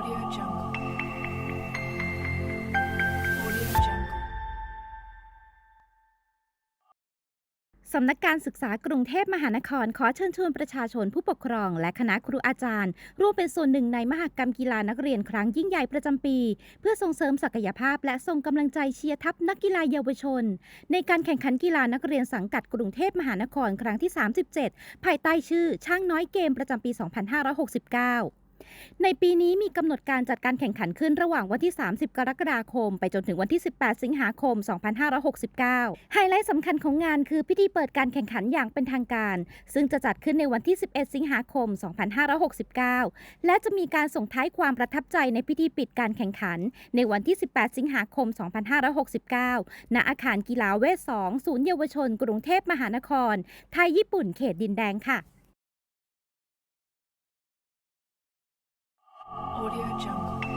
Audio Jungle. Audio Jungle. สำนักการศึกษากรุงเทพมหานครขอเชิญชวนประชาชนผู้ปกครองและคณะครูอาจารย์ร่วมเป็นส่วนหนึ่งในมหกรรมกีฬานักเรียนครั้งยิ่งใหญ่ประจำปี เพื่อส่งเสริมศักยภาพและส่งกำลังใจเชียร์ทัพนักกีฬาเยาวชนในการแข่งขันกีฬานักเรียนสังกัดกรุงเทพมหานครครั้งที่ 37 ภายใต้ชื่อช่างน้อยเกมประจำปี 2569ในปีนี้มีกำหนดการจัดการแข่งขันขึ้นระหว่างวันที่ 30 กรกฎาคม ไปจนถึงวันที่ 18 สิงหาคม 2569 ไฮไลท์สำคัญของงานคือพิธีเปิดการแข่งขันอย่างเป็นทางการ ซึ่งจะจัดขึ้นในวันที่ 11 สิงหาคม 2569 และจะมีการส่งท้ายความประทับใจในพิธีปิดการแข่งขันในวันที่ 18 สิงหาคม 2569 ณ อาคารกีฬาเวท 2 ศูนย์เยาวชนกรุงเทพมหานคร ไทยญี่ปุ่นเขตดินแดงค่ะ Audio Jungle.